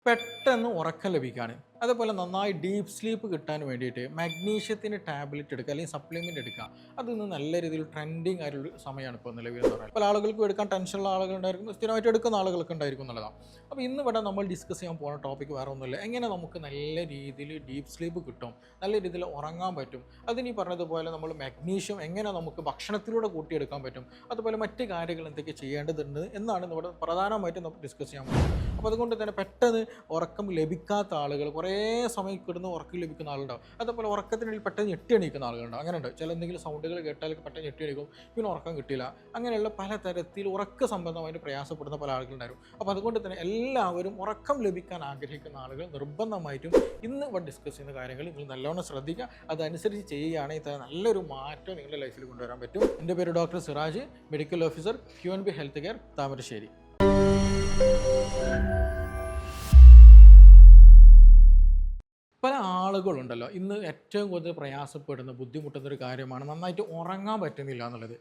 പെട്ടെന്ന് ഉറക്കം ലഭിക്കാണ്. അതേപോലെ നന്നായി ഡീപ്പ് സ്ലീപ്പ് കിട്ടാൻ വേണ്ടിയിട്ട് മാഗ്നീഷ്യത്തിന് ടാബ്ലറ്റ് എടുക്കുക അല്ലെങ്കിൽ സപ്ലിമെൻ്റ് എടുക്കുക. അതൊന്ന് നല്ല രീതിയിൽ ട്രെൻഡിങ് ആയിട്ടുള്ള സമയമാണ് ഇപ്പോൾ നിലവിലെന്ന് പറയുന്നത്. പല ആളുകൾക്കും എടുക്കാൻ ടെൻഷനുള്ള ആളുകളുണ്ടായിരിക്കും, സ്ഥിരമായിട്ട് എടുക്കുന്ന ആളുകൾക്ക് ഉണ്ടായിരിക്കും എന്നുള്ളതാണ്. അപ്പോൾ ഇന്ന് ഇവിടെ നമ്മൾ ഡിസ്കസ് ചെയ്യാൻ പോകുന്ന ടോപ്പിക്ക് വേറെ ഒന്നുമില്ല. എങ്ങനെ നമുക്ക് നല്ല രീതിയിൽ ഡീപ്പ് സ്ലീപ്പ് കിട്ടും, നല്ല രീതിയിൽ ഉറങ്ങാൻ പറ്റും. അതിന് ഈ പറഞ്ഞതുപോലെ നമ്മൾ മാഗ്നീഷ്യം എങ്ങനെ നമുക്ക് ഭക്ഷണത്തിലൂടെ കൂട്ടിയെടുക്കാൻ പറ്റും, അതുപോലെ മറ്റ് കാര്യങ്ങൾ എന്തൊക്കെ ചെയ്യേണ്ടതുണ്ട് എന്നാണ് ഇവിടെ പ്രധാനമായിട്ടും നമുക്ക് ഡിസ്കസ് ചെയ്യാൻ പോകുന്നത്. അപ്പോൾ അതുകൊണ്ട് തന്നെ പെട്ടെന്ന് ഉറക്കം ലഭിക്കാത്ത ആളുകൾ, കുറേ സമയം കിടന്ന് ഉറക്കം ലഭിക്കുന്ന ആളുണ്ടാവും. അതേപോലെ ഉറക്കത്തിനിടയിൽ പെട്ടെന്ന് ഞെട്ടി എണീക്കുന്ന ആളുകളുണ്ടാവും. അങ്ങനെയുണ്ട്. ചില എന്തെങ്കിലും സൗണ്ടുകൾ കേട്ടാൽ പെട്ടെന്ന് ഞെട്ടി എണീക്കും, പിന്നെ ഉറക്കം കിട്ടില്ല. അങ്ങനെയുള്ള പലതരത്തിൽ ഉറക്ക സംബന്ധമായിട്ട് പ്രയാസപ്പെടുന്ന പല ആളുകളുണ്ടായിരുന്നു. അപ്പോൾ അതുകൊണ്ട് തന്നെ എല്ലാവരും ഉറക്കം ലഭിക്കാൻ ആഗ്രഹിക്കുന്ന ആളുകൾ നിർബന്ധമായിട്ടും ഇന്ന് ഇവിടെ ഡിസ്കസ് ചെയ്യുന്ന കാര്യങ്ങൾ നിങ്ങൾ നല്ലോണം ശ്രദ്ധിക്കുക. അതനുസരിച്ച് ചെയ്യുകയാണെങ്കിൽ നല്ലൊരു മാറ്റം നിങ്ങളുടെ ലൈഫിൽ കൊണ്ടുവരാൻ പറ്റും. എൻ്റെ പേര് doctor Siraj, medical officer QNB health care, Thamarassery. പല ആളുകളുണ്ടല്ലോ ഇന്ന് ഏറ്റവും കൂടുതൽ പ്രയാസപ്പെടുന്ന ബുദ്ധിമുട്ടുന്ന ഒരു കാര്യമാണ് നന്നായിട്ട് ഉറങ്ങാൻ പറ്റുന്നില്ല എന്നുള്ളത്.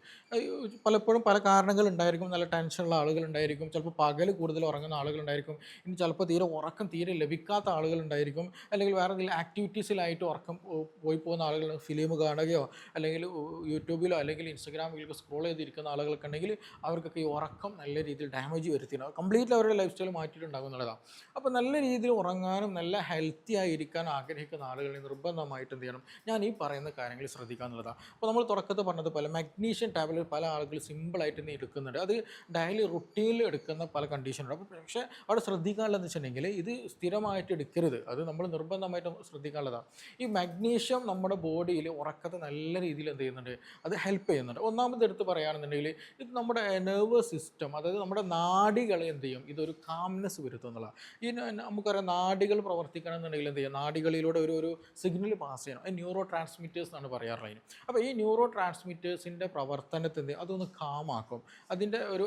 പലപ്പോഴും പല കാരണങ്ങളുണ്ടായിരിക്കും. നല്ല ടെൻഷനുള്ള ആളുകളുണ്ടായിരിക്കും, ചിലപ്പോൾ പകൽ കൂടുതൽ ഉറങ്ങുന്ന ആളുകളുണ്ടായിരിക്കും, ഇനി ചിലപ്പോൾ ഉറക്കം തീരെ ലഭിക്കാത്ത ആളുകളുണ്ടായിരിക്കും, അല്ലെങ്കിൽ വേറെ എന്തെങ്കിലും ആക്ടിവിറ്റീസിലായിട്ട് ഉറക്കം പോയി പോകുന്ന ആളുകൾ, ഫിലിം കാണുകയോ അല്ലെങ്കിൽ യൂട്യൂബിലോ അല്ലെങ്കിൽ ഇൻസ്റ്റഗ്രാമിലൊക്കെ സ്ക്രോൾ ചെയ്തിരിക്കുന്ന ആളുകൾക്ക് ഉണ്ടെങ്കിൽ അവർക്കൊക്കെ ഈ ഉറക്കം നല്ല രീതിയിൽ ഡാമേജ് വരുത്തിയിട്ടുണ്ടാകും, കംപ്ലീറ്റ്ലി അവരുടെ ലൈഫ് സ്റ്റൈൽ മാറ്റിയിട്ടുണ്ടാകും എന്നുള്ളതാണ്. അപ്പോൾ നല്ല രീതിയിൽ ഉറങ്ങാനും നല്ല ഹെൽത്തി ആയിരിക്കാൻ ആഗ്രഹിക്കുന്ന ആളുകളെ നിർബന്ധമായിട്ട് എന്ത് ചെയ്യണം, ഞാൻ ഈ പറയുന്ന കാര്യങ്ങൾ ശ്രദ്ധിക്കുക എന്നുള്ളതാണ്. അപ്പോൾ നമ്മൾ തുടക്കത്തിൽ പറഞ്ഞതുപോലെ മാഗ്നീഷ്യം ടാബ്ലറ്റ് പല ആളുകൾ സിമ്പിളായിട്ട് ഇന്ന് എടുക്കുന്നുണ്ട്. അത് ഡെയിലി റുട്ടീനിൽ എടുക്കുന്ന പല കണ്ടീഷനുണ്ട്. അപ്പോൾ പക്ഷേ അവിടെ ശ്രദ്ധിക്കാനുള്ളതെന്ന് വെച്ചിട്ടുണ്ടെങ്കിൽ ഇത് സ്ഥിരമായിട്ട് എടുക്കരുത്. അത് നമ്മൾ നിർബന്ധമായിട്ടും ശ്രദ്ധിക്കാനുള്ളതാണ്. ഈ മാഗ്നീഷ്യം നമ്മുടെ ബോഡിയിൽ ഉറക്കത്തെ നല്ല രീതിയിൽ എന്ത് ചെയ്യുന്നുണ്ട്, അത് ഹെൽപ്പ് ചെയ്യുന്നുണ്ട്. ഒന്നാമത് എടുത്ത് പറയുകയാണെന്നുണ്ടെങ്കിൽ ഇത് നമ്മുടെ നെർവസ് സിസ്റ്റം, അതായത് നമ്മുടെ നാഡികളെ എന്ത് ചെയ്യും, ഇതൊരു കാംനെസ് വരുത്തുന്നതാണ്. ഈ നമുക്കറിയാം, നാഡികൾ പ്രവർത്തിക്കണം എന്നുണ്ടെങ്കിൽ എന്ത് ചെയ്യും, നാഡികളിലൂടെ ഒരു സിഗ്നൽ പാസ് ചെയ്യണം. അത് ന്യൂറോ ട്രാൻസ്മിറ്റേഴ്സ് എന്നാണ് പറയാറുള്ളത്. അപ്പോൾ ഈ ന്യൂറോ ട്രാൻസ്മിറ്റേഴ്സിൻ്റെ പ്രവർത്തനത്തെ അതൊന്ന് കാമാക്കും,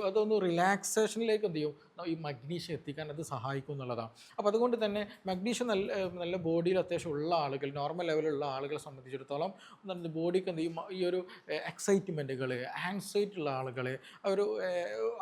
അതൊന്ന് റിലാക്സേഷനിലേക്ക് എന്ത് ചെയ്യും, ഈ മഗ്നീഷ്യം എത്തിക്കാൻ അത് സഹായിക്കും എന്നുള്ളതാണ്. അപ്പോൾ അതുകൊണ്ട് തന്നെ മഗ്നീഷ്യം നല്ല ബോഡിയിൽ അത്യാവശ്യം ഉള്ള ആളുകൾ, നോർമൽ ലെവലുള്ള ആളുകളെ സംബന്ധിച്ചിടത്തോളം ബോഡിക്ക് എന്ത് ചെയ്യും, ഈ ഒരു എക്സൈറ്റ്മെൻറ്റുകൾ, ആൻസൈറ്റി ഉള്ള ആളുകൾ, ഒരു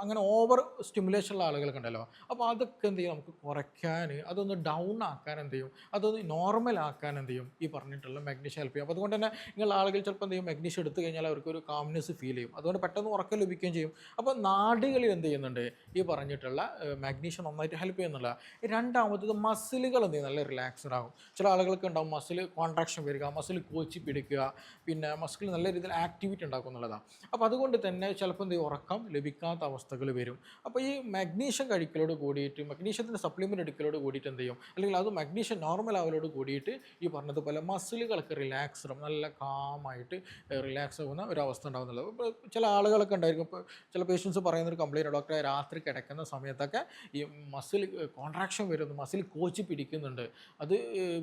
അങ്ങനെ ഓവർ സ്റ്റിമുലേഷൻ ഉള്ള ആളുകളൊക്കെ ഉണ്ടല്ലോ, അപ്പോൾ അതൊക്കെ എന്ത് ചെയ്യും, നമുക്ക് കുറയ്ക്കാൻ, അതൊന്ന് ഡൗൺ ആക്കാൻ എന്ത് ചെയ്യും, അതൊന്ന് നോർമൽ ആക്കാൻ എന്ത് ചെയ്യും, ഈ പറഞ്ഞിട്ടുള്ള മാഗ്നീഷ്യം ഹെൽപ്പ് ചെയ്യും. അപ്പോൾ അതുകൊണ്ട് തന്നെ നിങ്ങൾ ആളുകൾ ചിലപ്പോൾ എന്ത് ചെയ്യും, മാഗ്നീഷ്യം എടുത്തു കഴിഞ്ഞാൽ അവർക്കൊരു കാംനെസ് ഫീൽ ചെയ്യും, അതുകൊണ്ട് പെട്ടെന്ന് ഉറക്കം ലഭിക്കുകയും ചെയ്യും. അപ്പോൾ നാഡികളിൽ എന്ത് ചെയ്യുന്നുണ്ട്, ഈ പറഞ്ഞിട്ടുള്ള മാഗ്നീഷ്യം നന്നായിട്ട് ഹെൽപ്പ് ചെയ്യുന്നുള്ള. രണ്ടാമത്തത് മസിലുകൾ എന്ത് ചെയ്യും, നല്ല റിലാക്സ്ഡ് ആകും. ചില ആളുകൾക്ക് ഉണ്ടാകും മസിൽ കോൺട്രാക്ഷൻ വരിക, മസിൽ കോച്ചി പിടിക്കുക, പിന്നെ മസിൽ നല്ല രീതിയിൽ ആക്ടിവിറ്റി ഉണ്ടാക്കും എന്നുള്ളതാണ്. അപ്പോൾ അതുകൊണ്ട് തന്നെ ചിലപ്പോൾ എന്ത് ചെയ്യും, ഉറക്കം ലഭിക്കാത്ത അവസ്ഥകൾ വരും. അപ്പോൾ ഈ മാഗ്നീഷ്യം കഴിക്കലോട് കൂടിയിട്ട്, മഗ്നീഷ്യത്തിൻ്റെ സപ്ലിമെൻ്റ് എടുക്കലോട് കൂടിയിട്ട് എന്ത് ചെയ്യും, അല്ലെങ്കിൽ അത് മഗ്നീഷ്യം നോർമൽ ആവലോട് കൂടിയിട്ട് ഈ പറഞ്ഞതുപോലെ മസിലുകളൊക്കെ റിലാക്സ്ഡും നല്ല കാമായിട്ട് റിലാക്സ് ആകുന്ന ഒരു അവസ്ഥ ഉണ്ടാകുന്നുള്ളത്. ഇപ്പോൾ ചില ആളുകളൊക്കെ ഉണ്ടായിരിക്കും, ഇപ്പോൾ ചില പേഷ്യൻസ് പറയുന്നൊരു കംപ്ലയിൻറ്റ്, ഡോക്ടറെ രാത്രി കിടക്കുന്ന സമയത്തൊക്കെ ഈ മസിൽ കോൺട്രാക്ഷൻ വരുന്നു, മസിൽ കോച്ചി പിടിക്കുന്നുണ്ട്, അത്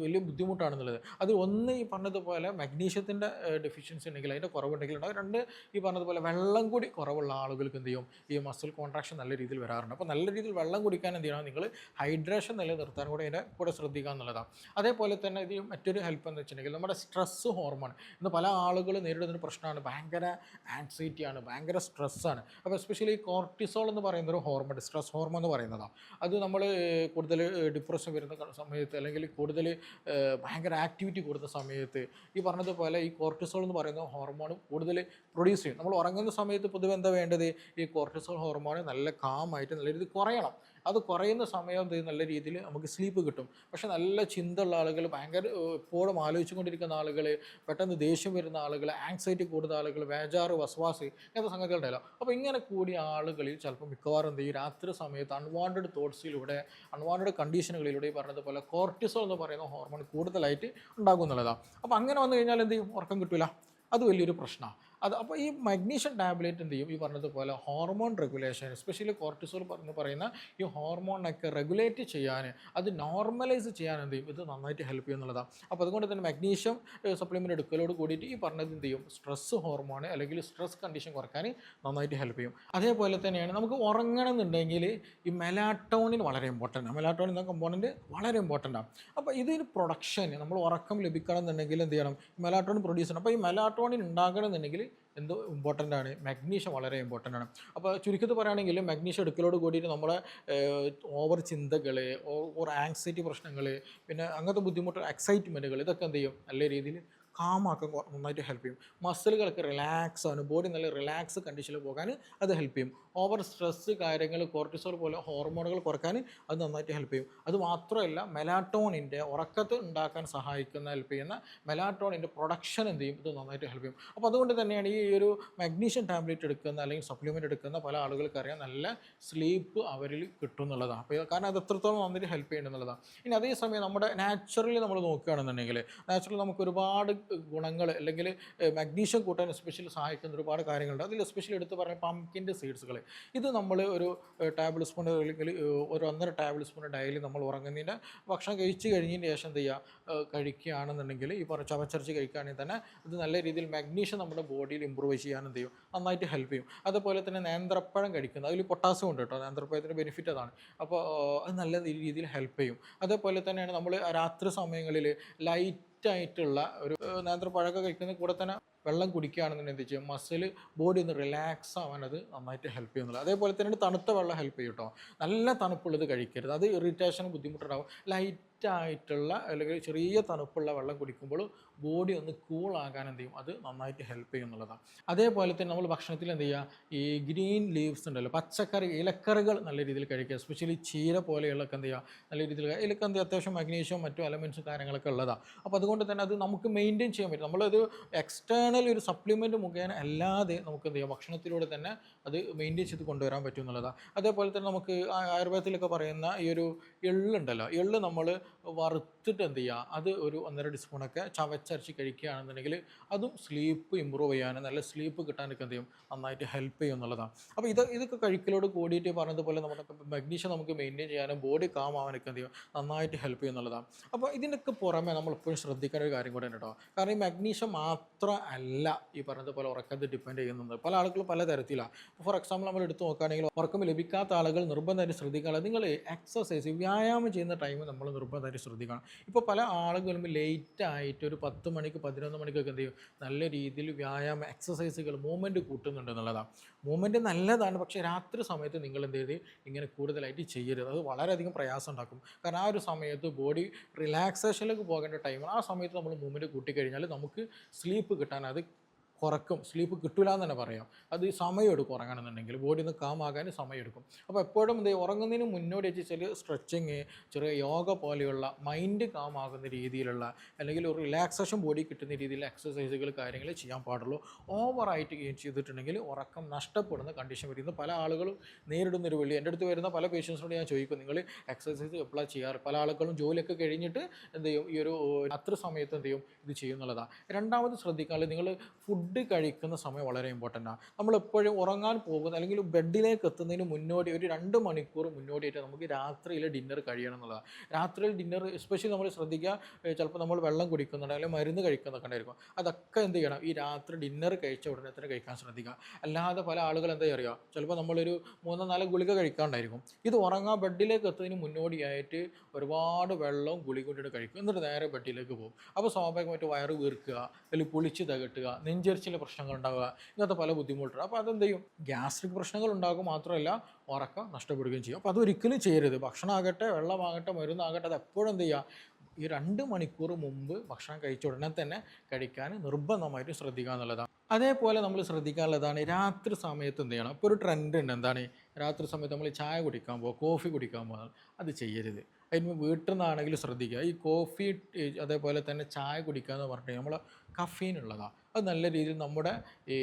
വലിയ ബുദ്ധിമുട്ടാണെന്നുള്ളത്. അത് ഒന്ന് ഈ പറഞ്ഞതുപോലെ മഗ്നീഷ്യത്തിൻ്റെ ഡെഫിഷ്യൻസി ഉണ്ടെങ്കിൽ, അതിൻ്റെ കുറവുണ്ടെങ്കിൽ ഉണ്ടാകും. രണ്ട്, ഈ പറഞ്ഞതുപോലെ വെള്ളം കൂടി കുറവുള്ള ആളുകൾക്ക് എന്ത് ചെയ്യും, ഈ മസിൽ കോൺട്രാക്ഷൻ നല്ല രീതിയിൽ വരാറുണ്ട്. അപ്പോൾ നല്ല രീതിയിൽ വെള്ളം കുടിക്കാൻ എന്ത് ചെയ്യണം, നിങ്ങൾ ഹൈഡ്രേഷൻ നിലനിർത്താൻ കൂടെ അതിൻ്റെ കൂടെ ശ്രദ്ധിക്കുക എന്നുള്ളതാണ്. അതേപോലെ തന്നെ ഇത് മറ്റൊരു ഹെൽപ്പ് എന്ന് വെച്ചിട്ടുണ്ടെങ്കിൽ നമ്മുടെ സ്ട്രെസ്സ് ഹോർമോൺ, ഇന്ന് പല ആളുകളും നേരിടുന്നൊരു പ്രശ്നമാണ്, ഭയങ്കര ആൻസൈറ്റിയാണ്, ഭയങ്കര സ്ട്രെസ്സാണ്. അപ്പോൾ എസ്പെഷ്യലി കോർട്ടിസോൾ എന്ന് പറയുന്നൊരു ഹോർമോൺ, സ്ട്രെസ് ഹോർമോൺ എന്ന് പറയുന്നതാണ്. അത് നമ്മൾ കൂടുതൽ ഡിപ്രഷൻ വരുന്ന സമയത്ത്, അല്ലെങ്കിൽ കൂടുതൽ ഭയങ്കര ആക്ടിവിറ്റി കൂടുന്ന സമയത്ത് ഈ പറഞ്ഞതുപോലെ ഈ കോർട്ടിസോൾ എന്ന് പറയുന്ന ഹോർമോൺ കൂടുതൽ പ്രൊഡ്യൂസ് ചെയ്യും. നമ്മൾ ഉറങ്ങുന്ന സമയത്ത് പൊതുവെ എന്താ വേണ്ടത്, ഈ കോർട്ടിസോൾ ഹോർമോൺ നല്ല കാമായിട്ട് നല്ല രീതിയിൽ കുറയണം. അത് കുറയുന്ന സമയം നല്ല രീതിയിൽ നമുക്ക് സ്ലീപ്പ് കിട്ടും. പക്ഷേ നല്ല ചിന്തയുള്ള ആളുകൾ, ഭയങ്കര എപ്പോഴും ആലോചിച്ചു കൊണ്ടിരിക്കുന്ന ആളുകൾ, പെട്ടെന്ന് ദേഷ്യം വരുന്ന ആളുകൾ, ആങ്സൈറ്റി കൂടുന്ന ആളുകൾ, ബേജാറ്, വസ്വാസ്, ഇങ്ങനത്തെ സംഗതികളുണ്ടല്ലോ. അപ്പോൾ ഇങ്ങനെ കൂടിയ ആളുകളിൽ ചിലപ്പോൾ മിക്കവാറും എന്ത് ചെയ്യും, രാത്രി സമയത്ത് അൺവാണ്ടഡ് തോട്ട്സിലൂടെ, അൺവാണ്ടഡ് കണ്ടീഷനുകളിലൂടെ ഈ പറഞ്ഞതുപോലെ കോർട്ടിസോൾ എന്ന് പറയുന്ന ഹോർമോൺ കൂടുതലായിട്ട് ഉണ്ടാകും എന്നുള്ളതാണ്. അപ്പോൾ അങ്ങനെ വന്നു കഴിഞ്ഞാൽ എന്ത് ചെയ്യും, ഉറക്കം കിട്ടില്ല. അത് വലിയൊരു പ്രശ്നമാണ്. അപ്പോൾ ഈ മഗ്നീഷ്യം ടാബ്ലറ്റ് എന്ത് ചെയ്യും, ഈ പറഞ്ഞതുപോലെ ഹോർമോൺ റെഗുലേഷൻ, എസ്പെഷ്യലി കോർട്ടിസോൾ എന്ന് പറയുന്ന ഈ ഹോർമോണൊക്കെ റെഗുലേറ്റ് ചെയ്യാൻ, അത് നോർമലൈസ് ചെയ്യാൻ എന്ത് ചെയ്യും, ഇത് നന്നായിട്ട് ഹെൽപ്പ് ചെയ്യും എന്നുള്ളതാണ്. അപ്പോൾ അതുകൊണ്ട് തന്നെ മഗ്നീഷ്യം സപ്ലിമെൻ്റ് എടുക്കലോട് കൂടിയിട്ട് ഈ പറഞ്ഞത് എന്ത് ചെയ്യും, സ്ട്രെസ് ഹോർമോൺ അല്ലെങ്കിൽ സ്ട്രെസ് കണ്ടീഷൻ കുറയ്ക്കാൻ നന്നായിട്ട് ഹെൽപ്പ് ചെയ്യും. അതേപോലെ തന്നെയാണ് നമുക്ക് ഉറങ്ങണം എന്നുണ്ടെങ്കിൽ ഈ മെലാറ്റോണിൻ വളരെ ഇമ്പോർട്ടൻ്റ് ആണ്. മെലാറ്റോണിൻ എന്ന കമ്പോണൻറ്റ് വളരെ ഇമ്പോർട്ടൻ്റ് ആണ്. അപ്പോൾ ഇതിന് പ്രൊഡക്ഷൻ, നമ്മൾ ഉറക്കം ലഭിക്കണം എന്നുണ്ടെങ്കിൽ എന്ത് ചെയ്യണം, മെലാറ്റോണിൻ പ്രൊഡ്യൂസ് ചെയ്യണം. അപ്പോൾ ഈ മെലാറ്റോണിൻ ഉണ്ടാകണം എന്നുണ്ടെങ്കിൽ എന്ത് ഇമ്പോർട്ടൻ്റ് ആണ്, മഗ്നീഷ്യം വളരെ ഇമ്പോർട്ടൻ്റ് ആണ്. അപ്പോൾ ചുരുക്കത്തിൽ പറയുകയാണെങ്കിൽ മഗ്നീഷ്യം എടുക്കലോട് കൂടിയിട്ട് നമ്മളെ ഓവർ ചിന്തകൾ, ഓവർ ആങ്സൈറ്റി പ്രശ്നങ്ങൾ, പിന്നെ അങ്ങനത്തെ ബുദ്ധിമുട്ട്, എക്സൈറ്റ്മെൻറ്റുകൾ, ഇതൊക്കെ എന്ത് ചെയ്യും, നല്ല രീതിയിൽ കാമാക്കാൻ നന്നായിട്ട് ഹെൽപ്പ് ചെയ്യും. മസിലുകളൊക്കെ റിലാക്സ് ആവാനും ബോഡി നല്ല റിലാക്സ് കണ്ടീഷനിൽ പോകാൻ അത് ഹെൽപ്പ് ചെയ്യും. ഓവർ സ്ട്രെസ്സ് കാര്യങ്ങൾ, കോർട്ടിസോൾ പോലെ ഹോർമോണുകൾ കുറയ്ക്കാൻ അത് നന്നായിട്ട് ഹെൽപ്പ് ചെയ്യും. അത് മാത്രമല്ല മെലാറ്റോണിൻ്റെ ഉറക്കത്തെ ഉണ്ടാക്കാൻ സഹായിക്കുന്ന, ഹെൽപ്പ് ചെയ്യുന്ന മെലാറ്റോണിൻ്റെ പ്രൊഡക്ഷൻ എന്ത് ചെയ്യും, ഇത് നന്നായിട്ട് ഹെൽപ്പ് ചെയ്യും. അപ്പോൾ അതുകൊണ്ട് തന്നെയാണ് ഈ ഒരു മഗ്നീഷ്യം ടാബ്ലറ്റ് എടുക്കുന്ന അല്ലെങ്കിൽ സപ്ലിമെൻ്റ് എടുക്കുന്ന പല ആളുകൾക്കറിയാം നല്ല സ്ലീപ്പ് അവരിൽ കിട്ടും എന്നുള്ളതാണ്. അപ്പോൾ കാരണം അത് എത്രത്തോളം നന്നായിട്ട് ഹെൽപ്പ് ചെയ്യുന്നുള്ളതാണ്. ഇനി അതേസമയം നമ്മുടെ നാച്ചുറലി നമ്മൾ നോക്കുകയാണെന്നുണ്ടെങ്കിൽ നാച്ചുറലി നമുക്ക് ഒരുപാട് ഗുണങ്ങൾ അല്ലെങ്കിൽ മഗ്നീഷ്യം കൂട്ടാൻ എസ്പെഷ്യലി സഹായിക്കുന്ന ഒരുപാട് കാര്യങ്ങളുണ്ട്. അതിൽ എസ്പെഷ്യലി എടുത്ത് പറഞ്ഞാൽ പംകിൻ്റെ സീഡ്സുകൾ. ഇത് നമ്മൾ ഒരു ടേബിൾ സ്പൂൺ അല്ലെങ്കിൽ ഒരു 1.5 ടേബിൾ സ്പൂൺ ഡെയിലി നമ്മൾ ഉറങ്ങുന്നതിൻ്റെ ഭക്ഷണം കഴിച്ച് കഴിഞ്ഞതിന് ശേഷം എന്ത് ചെയ്യുക, കഴിക്കുകയാണെന്നുണ്ടെങ്കിൽ ഈ പറഞ്ഞ ചവച്ചരച്ച് കഴിക്കുകയാണെങ്കിൽ തന്നെ ഇത് നല്ല രീതിയിൽ മഗ്നീഷ്യം നമ്മുടെ ബോഡിയിൽ ഇമ്പ്രൂവ് ചെയ്യാൻ എന്ത് ചെയ്യും, നന്നായിട്ട് ഹെൽപ്പ് ചെയ്യും. അതുപോലെ തന്നെ നേന്ത്രപ്പഴം കഴിക്കുന്നത്, അതിൽ പൊട്ടാസ്യം ഉണ്ട് കേട്ടോ, നേന്ത്രപ്പഴത്തിൻ്റെ ബെനിഫിറ്റ് അതാണ്. അപ്പോൾ അത് നല്ല രീതിയിൽ ഹെൽപ്പ് ചെയ്യും. അതേപോലെ തന്നെയാണ് നമ്മൾ രാത്രി സമയങ്ങളിൽ ലൈറ്റായിട്ടുള്ള ഒരു നേന്ത്രപ്പഴമൊക്കെ കഴിക്കുന്ന കൂടെ തന്നെ വെള്ളം കുടിക്കുകയാണെന്നുണ്ടെങ്കിൽ എന്ത് ചെയ്യും, മസിൽ ബോഡി ഒന്ന് റിലാക്സ് ആവാൻ അത് നന്നായിട്ട് ഹെൽപ്പ് ചെയ്യുന്നുള്ളൂ. അതേപോലെ തന്നെ തണുത്ത വെള്ളം ഹെൽപ്പ് ചെയ്യും കേട്ടോ. നല്ല തണുപ്പുള്ളത് കഴിക്കരുത്, അത് ഇറിറ്റേഷനും ബുദ്ധിമുട്ടുണ്ടാകും. ലൈറ്റായിട്ടുള്ള അല്ലെങ്കിൽ ചെറിയ തണുപ്പുള്ള വെള്ളം കുടിക്കുമ്പോൾ ബോഡി ഒന്ന് കൂളാകാൻ എന്ത് ചെയ്യും, അത് നന്നായിട്ട് ഹെൽപ്പ് ചെയ്യുന്നുള്ളതാണ്. അതേപോലെ തന്നെ നമ്മൾ ഭക്ഷണത്തിൽ എന്ത് ചെയ്യുക, ഈ ഗ്രീൻ ലീവ്സ് ഉണ്ടല്ലോ, പച്ചക്കറി ഇലക്കറികൾ നല്ല രീതിയിൽ കഴിക്കുക. എസ്പെഷ്യലി ചീര പോലെയുള്ളതൊക്കെ എന്ത് ചെയ്യുക, നല്ല രീതിയിൽ ഇതിലൊക്കെ എന്ത് അത്യാവശ്യം മഗ്നീഷ്യം മറ്റു എലമെൻറ്റ്സും കാര്യങ്ങളൊക്കെ ഉള്ളതാണ്. അപ്പോൾ അതുകൊണ്ട് തന്നെ അത് നമുക്ക് മെയിൻറ്റെയിൻ ചെയ്യാൻ പറ്റും. നമ്മളത് എക്സ്റ്റേണൽ ഒരു സപ്ലിമെൻറ്റ് മുഖേന അല്ലാതെ നമുക്ക് എന്ത് ചെയ്യാം, ഭക്ഷണത്തിലൂടെ തന്നെ അത് മെയിൻറ്റെയിൻ ചെയ്ത് കൊണ്ടുവരാൻ പറ്റും എന്നുള്ളതാണ്. അതേപോലെ തന്നെ നമുക്ക് ആയുർവേദത്തിലൊക്കെ പറയുന്ന ഈ ഒരു എള്ളുണ്ടല്ലോ, എള്ള് നമ്മൾ വറുത്തിട്ട് എന്ത് ചെയ്യുക, അത് ഒരു 1.5 ടീസ്പൂണൊക്കെ ചവച്ചരച്ച് കഴിക്കുകയാണെന്നുണ്ടെങ്കിൽ അതും സ്ലീപ്പ് ഇമ്പ്രൂവ് ചെയ്യാനും നല്ല സ്ലീപ്പ് കിട്ടാനൊക്കെ എന്ത് ചെയ്യും, നന്നായിട്ട് ഹെൽപ്പ് ചെയ്യും എന്നുള്ളതാണ്. അപ്പോൾ ഇതൊക്കെ കഴിക്കലോട് കൂടിയിട്ട് പറഞ്ഞതുപോലെ നമ്മുടെ മഗ്നീഷ്യം നമുക്ക് മെയിൻറ്റെയിൻ ചെയ്യാനും ബോഡി കാം ആവാനൊക്കെ എന്ത് ചെയ്യും, നന്നായിട്ട് ഹെൽപ്പ് ചെയ്യും എന്നുള്ളതാണ്. അപ്പോൾ ഇതിനൊക്കെ പുറമെ നമ്മൾ എപ്പോഴും ശ്രദ്ധിക്കേണ്ട ഒരു കാര്യം കൂടെ ഉണ്ട് കേട്ടോ. കാരണം ഈ മഗ്നീഷ്യം മാത്രം അല്ല ഈ പറഞ്ഞതുപോലെ ഉറക്കത്തെ ഡിപ്പെൻഡ് ചെയ്യുന്നത്. പല ആളുകളും പല തരത്തിലാണ്. ഫോർ എക്സാമ്പിൾ നമ്മൾ എടുത്ത് നോക്കുകയാണെങ്കിൽ ഉറക്കം ലഭിക്കാത്ത ആളുകൾ നിർബന്ധമായിട്ട് ശ്രദ്ധിക്കുക, നിങ്ങൾ എക്സസൈസ് വ്യായാമം ചെയ്യുന്ന ടൈം നമ്മൾ നിർബന്ധമായിട്ട് ശ്രദ്ധിക്കണം. ഇപ്പോൾ പല ആളുകളും ലേറ്റായിട്ട് ഒരു 10 മണിക്ക് 11 മണിക്കൊക്കെ എന്ത് ചെയ്യും, നല്ല രീതിയിൽ വ്യായാമം എക്സസൈസുകൾ മൂവ്മെൻറ്റ് കൂട്ടുന്നുണ്ട് എന്നുള്ളതാണ്. മൂവ്മെൻറ്റ് നല്ലതാണ്, പക്ഷേ രാത്രി സമയത്ത് നിങ്ങൾ എന്ത് ചെയ്ത് ഇങ്ങനെ കൂടുതലായിട്ട് ചെയ്യരുത്. അത് വളരെയധികം പ്രയാസം ഉണ്ടാക്കും. കാരണം ആ ഒരു സമയത്ത് ബോഡി റിലാക്സേഷനിലേക്ക് പോകേണ്ട ടൈമാണ്. ആ സമയത്ത് നമ്മൾ മൂവ്മെൻറ്റ് കൂട്ടിക്കഴിഞ്ഞാൽ നമുക്ക് സ്ലീപ്പ് കിട്ടാൻ അത് കുറക്കും. സ്ലീപ്പ് കിട്ടില്ല എന്ന് തന്നെ പറയാം. അത് സമയമെടുക്കും ഉറങ്ങണമെന്നുണ്ടെങ്കിൽ, ബോഡി ഒന്ന് കാമാകാൻ സമയമെടുക്കും. അപ്പോൾ എപ്പോഴും ഇത് ഉറങ്ങുന്നതിന് മുന്നോടിയായിട്ട് ചെറിയ സ്ട്രെച്ചിങ്, ചെറിയ യോഗ പോലെയുള്ള മൈൻഡ് കാമാകുന്ന രീതിയിലുള്ള അല്ലെങ്കിൽ ഒരു റിലാക്സേഷൻ ബോഡി കിട്ടുന്ന രീതിയിൽ എക്സസൈസുകൾ കാര്യങ്ങൾ ചെയ്യാൻ പാടുള്ളൂ. ഓവറായിട്ട് ചെയ്തിട്ടുണ്ടെങ്കിൽ ഉറക്കം നഷ്ടപ്പെടുന്ന കണ്ടീഷൻ വരുന്ന പല ആളുകളും നേരിടുന്നൊരു വെള്ളി. എൻ്റെ അടുത്ത് വരുന്ന പല പേഷ്യൻസിനോട് ഞാൻ ചോദിക്കും, നിങ്ങൾ എക്സസൈസ് എപ്പോഴാണ് ചെയ്യാറ്? പല ആളുകളും ജോലിയൊക്കെ കഴിഞ്ഞിട്ട് എന്ത് ചെയ്യും, ഈ ഒരു അത്ര സമയത്ത് എന്ത് ചെയ്യും, ഇത് ചെയ്യുന്നുള്ളതാണ്. രണ്ടാമത് ശ്രദ്ധിക്കാനുള്ളത്, നിങ്ങൾ ഫുഡ് കഴിക്കുന്ന സമയം വളരെ ഇമ്പോർട്ടൻ്റ് ആണ്. നമ്മളെപ്പോഴും ഉറങ്ങാൻ പോകുന്ന അല്ലെങ്കിൽ ബെഡിലേക്ക് എത്തുന്നതിന് മുന്നോടി ഒരു 2 മണിക്കൂർ മുന്നോടിയായിട്ട് നമുക്ക് രാത്രിയിൽ ഡിന്നർ കഴിയണം എന്നുള്ളതാണ്. രാത്രിയിൽ ഡിന്നർ എസ്പെഷ്യലി നമ്മൾ ശ്രദ്ധിക്കുക, ചിലപ്പോൾ നമ്മൾ വെള്ളം കുടിക്കുന്നുണ്ട് അല്ലെങ്കിൽ മരുന്ന് കഴിക്കുന്നൊക്കെ ഉണ്ടായിരിക്കും. അതൊക്കെ എന്ത് ചെയ്യണം, ഈ രാത്രി ഡിന്നർ കഴിച്ച ഉടനെ തന്നെ കഴിക്കാൻ ശ്രദ്ധിക്കുക. അല്ലാതെ പല ആളുകൾ എന്താ അറിയുക, ചിലപ്പോൾ നമ്മളൊരു 3-4 ഗുളിക കഴിക്കാണ്ടായിരിക്കും. ഇത് ഉറങ്ങാൻ ബെഡിലേക്ക് എത്തുന്നതിന് മുന്നോടിയായിട്ട് ഒരുപാട് വെള്ളവും ഗുളിക കൊണ്ടിട്ട് കഴിക്കും, എന്നിട്ട് നേരെ ബെഡിലേക്ക് പോകും. അപ്പോൾ സ്വാഭാവികമായിട്ട് വയറ് വീർക്കുക, അല്ലെങ്കിൽ പുളിച്ച് തകട്ടുക, നെഞ്ചരിച്ചിലെ പ്രശ്നങ്ങൾ ഉണ്ടാവുക, ഇങ്ങനത്തെ പല ബുദ്ധിമുട്ടുണ്ട്. അപ്പോൾ അതെന്ത് ചെയ്യും, ഗ്യാസ്ട്രിക് പ്രശ്നങ്ങൾ ഉണ്ടാകും, മാത്രമല്ല ഉറക്കം നഷ്ടപ്പെടുകയും ചെയ്യും. അപ്പോൾ അതൊരിക്കലും ചെയ്യരുത്. ഭക്ഷണമാകട്ടെ, വെള്ളമാകട്ടെ, മരുന്നാകട്ടെ, അത് എപ്പോഴും എന്ത് ചെയ്യുക, ഈ 2 മണിക്കൂർ മുമ്പ് ഭക്ഷണം കഴിച്ച ഉടനെ തന്നെ കഴിക്കാൻ നിർബന്ധമായിട്ട് ശ്രദ്ധിക്കുക എന്നുള്ളതാണ്. അതേപോലെ നമ്മൾ ശ്രദ്ധിക്കാനുള്ളതാണ് രാത്രി സമയത്ത് എന്ത് ചെയ്യണം. ഇപ്പോൾ ഒരു ട്രെൻഡ് ഉണ്ട്, എന്താണ്, രാത്രി സമയത്ത് നമ്മൾ ചായ കുടിക്കാൻ പോകുക, കോഫി കുടിക്കാൻ പോകുക, അത് ചെയ്യരുത്. അതിന് വീട്ടിൽ നിന്നാണെങ്കിൽ ശ്രദ്ധിക്കുക, ഈ കോഫി അതേപോലെ തന്നെ ചായ കുടിക്കുക എന്ന് പറഞ്ഞിട്ട് നമ്മൾ കഫീൻ ഉള്ളതാണ്. അത് നല്ല രീതിയിൽ നമ്മുടെ ഈ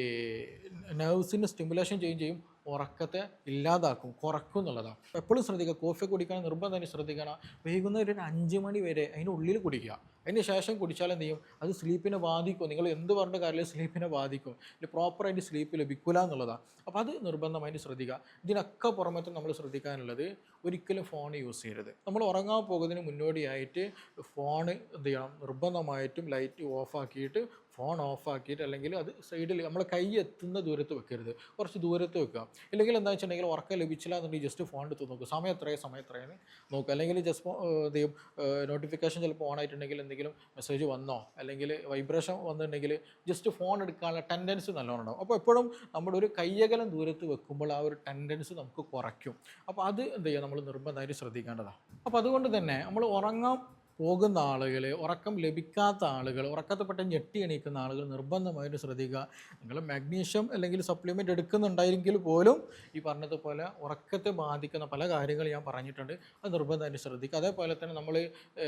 നെർവ്സിന് സ്റ്റിമുലേഷൻ ചെയ്യും, ഉറക്കത്തെ ഇല്ലാതാക്കും, കുറക്കും എന്നുള്ളതാണ്. എപ്പോഴും ശ്രദ്ധിക്കുക, കോഫി കുടിക്കാൻ നിർബന്ധം ശ്രദ്ധിക്കണം. വൈകുന്നേരം ഒരു 5 മണി വരെ അതിനുള്ളിൽ കുടിക്കുക. അതിന് ശേഷം കുടിച്ചാൽ എന്ത് ചെയ്യും, അത് സ്ലീപ്പിനെ ബാധിക്കും. നിങ്ങൾ എന്ത് പറഞ്ഞ കാര്യത്തിൽ സ്ലീപ്പിനെ ബാധിക്കും, പ്രോപ്പറായിട്ട് സ്ലീപ്പ് ലഭിക്കില്ല എന്നുള്ളതാണ്. അപ്പോൾ അത് നിർബന്ധമായിട്ട് ശ്രദ്ധിക്കുക. ഇതിനൊക്കെ പുറമെ നമ്മൾ ശ്രദ്ധിക്കാനുള്ളത്, ഒരിക്കലും ഫോൺ യൂസ് ചെയ്യരുത്. നമ്മൾ ഉറങ്ങാൻ പോകുന്നതിന് മുന്നോടിയായിട്ട് ഫോൺ എന്ത് ചെയ്യണം, നിർബന്ധമായിട്ടും ലൈറ്റ് ഓഫാക്കിയിട്ട് ഫോൺ ഓഫാക്കിയിട്ട്, അല്ലെങ്കിൽ അത് സൈഡിൽ നമ്മളെ കൈ എത്തുന്ന ദൂരത്ത് വെക്കരുത്, കുറച്ച് ദൂരത്ത് വെക്കുക. ഇല്ലെങ്കിൽ എന്താ വെച്ചിട്ടുണ്ടെങ്കിൽ ഉറക്കം ലഭിച്ചില്ല എന്നുണ്ടെങ്കിൽ ജസ്റ്റ് ഫോൺ എടുത്ത് നോക്കുക, സമയം എത്രയെന്ന് നോക്കുക. അല്ലെങ്കിൽ ജസ്റ്റ് എന്ത് ചെയ്യും, നോട്ടിഫിക്കേഷൻ ചിലപ്പോൾ ഓൺ ആയിട്ടുണ്ടെങ്കിൽ എന്ത് എന്തെങ്കിലും മെസ്സേജ് വന്നോ അല്ലെങ്കിൽ വൈബ്രേഷൻ വന്നിട്ടുണ്ടെങ്കിൽ ജസ്റ്റ് ഫോൺ എടുക്കാനുള്ള ടെൻഡൻസി നല്ലോണം ഉണ്ടാവും. അപ്പോൾ എപ്പോഴും നമ്മുടെ ഒരു കയ്യകലം ദൂരത്ത് വെക്കുമ്പോൾ ആ ഒരു ടെൻഡൻസി നമുക്ക് കുറയ്ക്കും. അപ്പോൾ അത് എന്ത് ചെയ്യുക, നമ്മൾ നിർബന്ധമായിട്ട് ശ്രദ്ധിക്കേണ്ടതാണ്. അപ്പോൾ അതുകൊണ്ട് തന്നെ നമ്മൾ ഉറങ്ങാൻ പോകുന്ന ആളുകൾ, ഉറക്കം ലഭിക്കാത്ത ആളുകൾ, ഉറക്കത്തെപ്പെട്ട് ഞെട്ടി എണീക്കുന്ന ആളുകൾ നിർബന്ധമായിട്ട് ശ്രദ്ധിക്കുക. നിങ്ങൾ മാഗ്നീഷ്യം അല്ലെങ്കിൽ സപ്ലിമെൻ്റ് എടുക്കുന്നുണ്ടായിരിങ്കിൽ പോലും ഈ പറഞ്ഞതുപോലെ ഉറക്കത്തെ ബാധിക്കുന്ന പല കാര്യങ്ങൾ ഞാൻ പറഞ്ഞിട്ടുണ്ട്, അത് നിർബന്ധമായിട്ട് ശ്രദ്ധിക്കുക. അതേപോലെ തന്നെ നമ്മൾ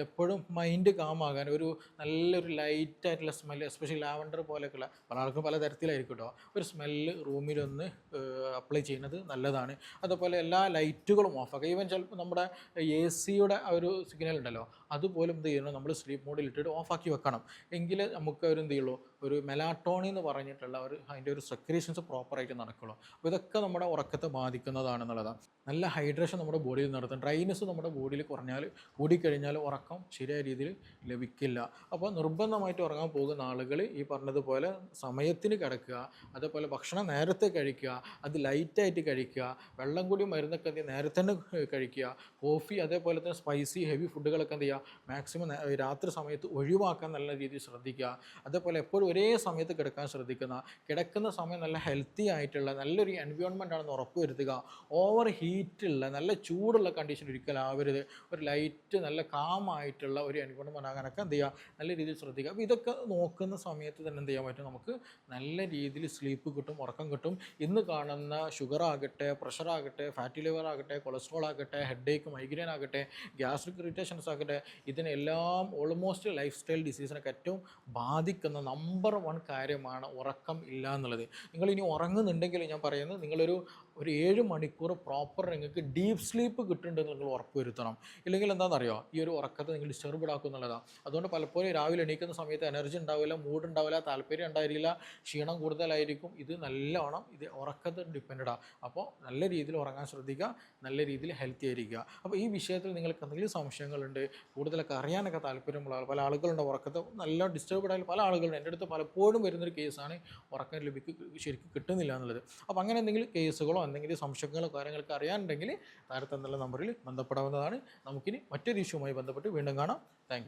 എപ്പോഴും മൈൻഡ് കാമാകാൻ ഒരു നല്ലൊരു ലൈറ്റായിട്ടുള്ള സ്മെല്ല്, എസ്പെഷ്യലി ലാവൻഡർ പോലെയൊക്കെയുള്ള, പല ആൾക്കും പല തരത്തിലായിരിക്കും കേട്ടോ, ഒരു സ്മെല്ല് റൂമിലൊന്ന് അപ്ലൈ ചെയ്യുന്നത് നല്ലതാണ്. അതുപോലെ എല്ലാ ലൈറ്റുകളും ഓഫാക്കുക. ഈവൻ ചിലപ്പോൾ നമ്മുടെ AC-യുടെ ആ ഒരു സിഗ്നൽ ഉണ്ടല്ലോ, അതുപോലും എന്ത് ചെയ്യണം, നമ്മൾ സ്ലീപ്പ് മോഡിൽ ഇട്ടിട്ട് ഓഫാക്കി വെക്കണം. എങ്കിൽ നമുക്ക് ഒരു എന്ത് ചെയ്യുള്ളൂ, ഒരു മെലാട്ടോണിൻ എന്ന് പറഞ്ഞിട്ടുള്ള അതിൻ്റെ ഒരു സെക്രീഷൻസ് പ്രോപ്പറായിട്ട് നടക്കുള്ളൂ. അപ്പോൾ ഇതൊക്കെ നമ്മുടെ ഉറക്കത്തെ ബാധിക്കുന്നതാണെന്നുള്ളതാണ്. നല്ല ഹൈഡ്രേഷൻ നമ്മുടെ ബോഡിയിൽ നടത്തും. ഡ്രൈനെസ് നമ്മുടെ ബോഡിയിൽ കൂടിക്കഴിഞ്ഞാൽ ഉറക്കം ശരിയായ രീതിയിൽ ലഭിക്കില്ല. അപ്പോൾ നിർബന്ധമായിട്ട് ഉറങ്ങാൻ പോകുന്ന ആളുകൾ ഈ പറഞ്ഞതുപോലെ സമയത്തിന് കിടക്കുക, അതേപോലെ ഭക്ഷണം നേരത്തെ കഴിക്കുക, അത് ലൈറ്റായിട്ട് കഴിക്കുക, വെള്ളം കൂടി മരുന്നൊക്കെ എന്ത് ചെയ്യുക, നേരത്തെ തന്നെ കഴിക്കുക. കോഫി അതേപോലെ തന്നെ സ്പൈസി ഹെവി ഫുഡുകളൊക്കെ എന്ത് ചെയ്യുക, മാക്സിമം രാത്രി സമയത്ത് ഒഴിവാക്കാൻ നല്ല രീതിയിൽ ശ്രദ്ധിക്കുക. അതേപോലെ എപ്പോഴും ഒരേ സമയത്ത് കിടക്കാൻ കിടക്കുന്ന സമയം നല്ല ഹെൽത്തി ആയിട്ടുള്ള നല്ലൊരു എൻവയോൺമെൻ്റ് ആണെന്ന് ഉറപ്പ് വരുത്തുക. ഓവർ ഹീറ്റുള്ള നല്ല ചൂടുള്ള കണ്ടീഷൻ ഒരിക്കലും ആവരുത്. ഒരു ലൈറ്റ് നല്ല കാമായിട്ടുള്ള ഒരു എൻവയോൺമെൻ്റ് ആകാനൊക്കെ എന്ത് ചെയ്യുക, നല്ല രീതിയിൽ ശ്രദ്ധിക്കുക. അപ്പോൾ ഇതൊക്കെ നോക്കുന്ന സമയത്ത് തന്നെ എന്ത് ചെയ്യാൻ പറ്റും, നമുക്ക് നല്ല രീതിയിൽ സ്ലീപ്പ് കിട്ടും, ഉറക്കം കിട്ടും. ഇന്ന് കാണുന്ന ഷുഗർ ആകട്ടെ, പ്രഷർ ആകട്ടെ, ഫാറ്റി ലിവർ ആകട്ടെ, കൊളസ്ട്രോൾ ആകട്ടെ, ഹെഡേക്ക്, മൈഗ്രെയിൻ ആകട്ടെ, ഗ്യാസ്ട്രിക് ഇറിറ്റേഷൻസ് ആകട്ടെ, ഇതിനെല്ലാം ഓൾമോസ്റ്റ് ലൈഫ് സ്റ്റൈൽ ഡിസീസിനൊക്കെ ഏറ്റവും ബാധിക്കുന്ന നമ്പർ 1 കാര്യമാണ് ഉറക്കം ഇല്ല എന്നുള്ളത്. നിങ്ങളിനി ഉറങ്ങുന്നുണ്ടെങ്കിൽ ഞാൻ പറയുന്നത്, നിങ്ങളൊരു 7 മണിക്കൂർ പ്രോപ്പർ നിങ്ങൾക്ക് ഡീപ്പ് സ്ലീപ്പ് കിട്ടുന്നുണ്ടെന്ന് നിങ്ങൾ ഉറപ്പ് വരുത്തണം. ഇല്ലെങ്കിൽ എന്താണെന്നറിയോ, ഈ ഒരു ഉറക്കത്തെ നിങ്ങൾ ഡിസ്റ്റർബ്ഡ് ആക്കും എന്നുള്ളതാണ്. അതുകൊണ്ട് പലപ്പോഴും രാവിലെ എണീക്കുന്ന സമയത്ത് എനർജി ഉണ്ടാവില്ല, മൂഡ് ഉണ്ടാവില്ല, താല്പര്യം ഉണ്ടായിരിക്കില്ല, ക്ഷീണം കൂടുതലായിരിക്കും. ഇത് നല്ലോണം ഉറക്കത്തെ ഡിപ്പെൻഡാണ്. അപ്പോൾ നല്ല രീതിയിൽ ഉറങ്ങാൻ ശ്രദ്ധിക്കുക, നല്ല രീതിയിൽ ഹെൽത്തി ആയിരിക്കുക. അപ്പോൾ ഈ വിഷയത്തിൽ നിങ്ങൾക്ക് എന്തെങ്കിലും സംശയങ്ങളുണ്ട്, കൂടുതലൊക്കെ അറിയാനൊക്കെ താല്പര്യമുള്ള പല ആളുകളുണ്ട്, ഉറക്കത്തെ നല്ല ഡിസ്റ്റർബ്ഡ് ആയാലും പല ആളുകളുണ്ട്. എൻ്റെ അടുത്ത് പലപ്പോഴും വരുന്നൊരു കേസാണ് ഉറക്കം ശരിക്കും കിട്ടുന്നില്ല എന്നുള്ളത്. അപ്പോൾ അങ്ങനെ എന്തെങ്കിലും കേസുകളോ എന്തെങ്കിലും സംശയങ്ങളോ കാര്യങ്ങളൊക്കെ അറിയാനുണ്ടെങ്കിൽ താഴെ തന്നുള്ള നമ്പറിൽ ബന്ധപ്പെടാവുന്നതാണ്. നമുക്കിനി മറ്റൊരു ഇഷ്യൂമായി ബന്ധപ്പെട്ട് വീണ്ടും കാണാം. Thank you.